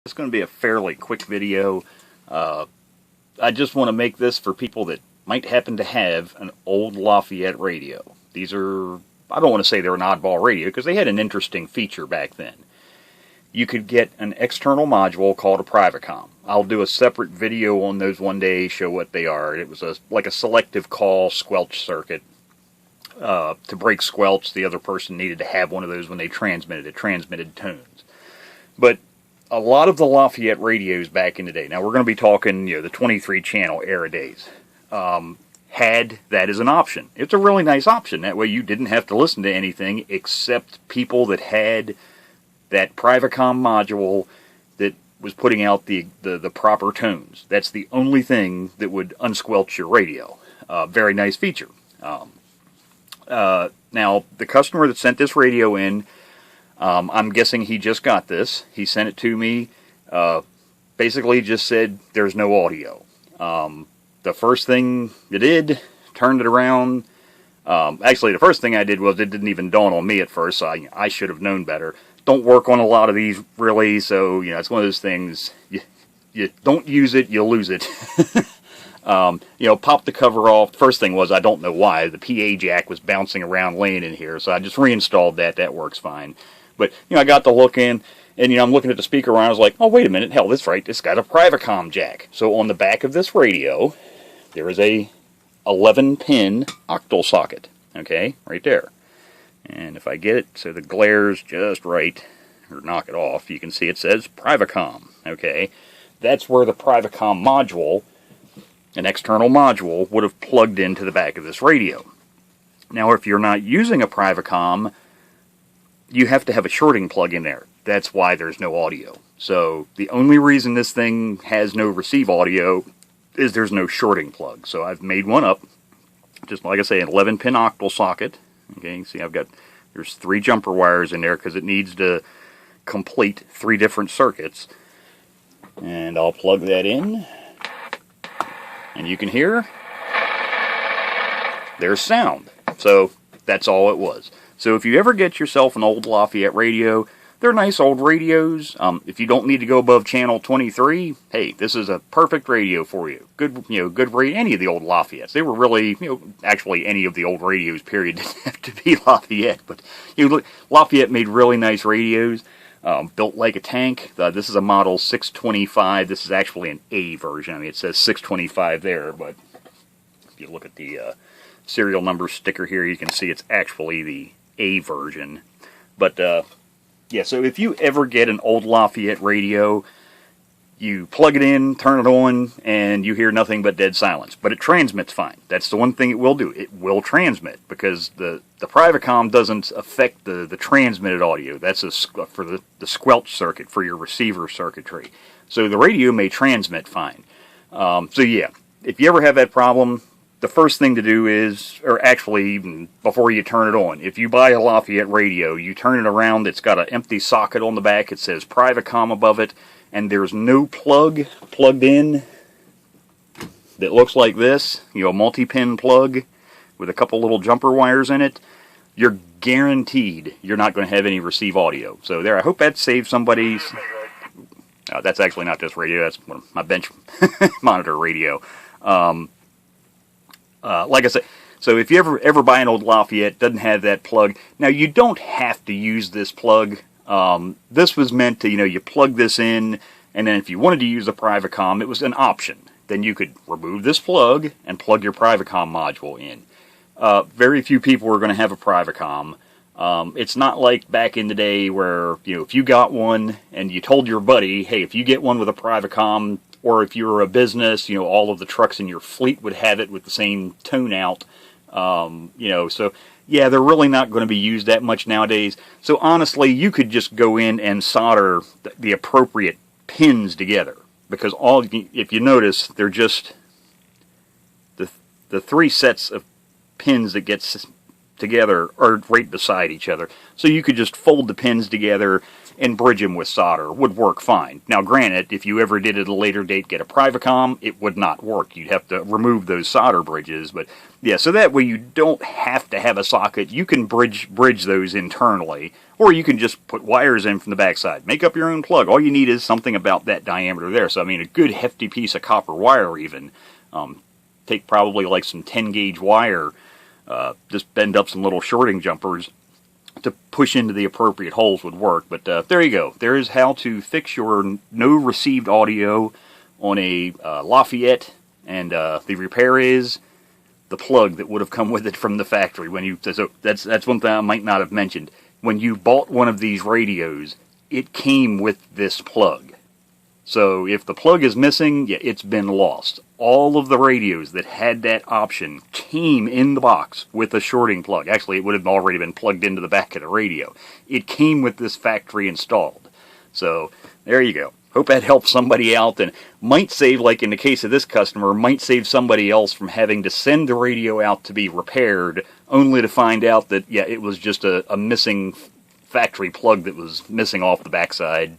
It's going to be a fairly quick video. I just want to make this for people that might happen to have an old Lafayette radio. These are, I don't want to say they're an oddball radio because they had an interesting feature back then. You could get an external module called a Privacom. I'll do a separate video on those one day, show what they are. It was like a selective call squelch circuit. To break squelch, the other person needed to have one of those when they transmitted. It transmitted tones. But a lot of the Lafayette radios back in the day, now we're going to be talking, the 23 channel era days, had that as an option. It's a really nice option. That way you didn't have to listen to anything except people that had that Privacom module that was putting out the proper tones. That's the only thing that would unsquelch your radio. Very nice feature. Now, the customer that sent this radio in, I'm guessing he just got this. He sent it to me. Basically just said there's no audio. The first thing you did, turned it around. Actually, the first thing I did was it didn't even dawn on me at first, so I should have known better. Don't work on a lot of these, really, so, it's one of those things, you don't use it, you lose it. Pop the cover off. First thing was, I don't know why, the PA jack was bouncing around laying in here, so I just reinstalled that. That works fine. But, I got to look in, and, I'm looking at the speaker around, I was like, oh, wait a minute, hell, that's right, it's got a Privacom jack. So on the back of this radio, there is a 11-pin octal socket, okay, right there. And if I get it so the glare's just right, or knock it off, you can see it says Privacom, okay. That's where the Privacom module, an external module, would have plugged into the back of this radio. Now, if you're not using a Privacom, you have to have a shorting plug in there. That's why there's no audio. So the only reason this thing has no receive audio is there's no shorting plug. So I've made one up, just like I say, an 11-pin octal socket. Okay, see there's 3 jumper wires in there because it needs to complete 3 different circuits. And I'll plug that in. And you can hear there's sound. So that's all it was. So if you ever get yourself an old Lafayette radio, they're nice old radios. If you don't need to go above channel 23, hey, this is a perfect radio for you. Good, good radio. Any of the old Lafayettes. They were really, actually any of the old radios, period, didn't have to be Lafayette. But Lafayette made really nice radios, built like a tank. This is a model 625. This is actually an A version. I mean, it says 625 there, but if you look at the serial number sticker here, you can see it's actually the A version. But yeah, so if you ever get an old Lafayette radio, you plug it in, turn it on, and you hear nothing but dead silence. But it transmits fine. That's the one thing it will do. It will transmit, because the Privacom doesn't affect the transmitted audio. That's for the squelch circuit for your receiver circuitry. So the radio may transmit fine. So yeah, if you ever have that problem, the first thing to do is, or actually even before you turn it on, if you buy a Lafayette radio, you turn it around, it's got an empty socket on the back, it says Privacom above it, and there's no plug plugged in that looks like this, a multi-pin plug with a couple little jumper wires in it, you're guaranteed you're not going to have any receive audio. So there, I hope that saves somebody's... that's actually not this radio, that's my bench monitor radio. Like I said, so if you ever buy an old Lafayette, doesn't have that plug. Now, you don't have to use this plug. This was meant to, you plug this in, and then if you wanted to use a Privacom, it was an option. Then you could remove this plug and plug your Privacom module in. Very few people are going to have a Privacom. It's not like back in the day where, if you got one and you told your buddy, hey, if you get one with a Privacom, or if you were a business, all of the trucks in your fleet would have it with the same tone out. So yeah, they're really not going to be used that much nowadays. So honestly, you could just go in and solder the appropriate pins together, because if you notice, they're just the 3 sets of pins that gets together are right beside each other. So you could just fold the pins together and bridge them with solder would work fine. Now granted, if you ever did at a later date get a Privacom, it would not work. You'd have to remove those solder bridges, but yeah, so that way you don't have to have a socket. You can bridge those internally, or you can just put wires in from the backside. Make up your own plug. All you need is something about that diameter there. So I mean, a good hefty piece of copper wire even. Take probably like some 10 gauge wire, just bend up some little shorting jumpers to push into the appropriate holes would work. But there you go. There is how to fix your no received audio on a Lafayette, and the repair is the plug that would have come with it from the factory. So that's one thing I might not have mentioned. When you bought one of these radios, it came with this plug. So if the plug is missing, yeah, it's been lost. All of the radios that had that option came in the box with a shorting plug. Actually, it would have already been plugged into the back of the radio. It came with this factory installed. So there you go. Hope that helps somebody out, and might save, like in the case of this customer, might save somebody else from having to send the radio out to be repaired, only to find out that, yeah, it was just a missing factory plug that was missing off the backside.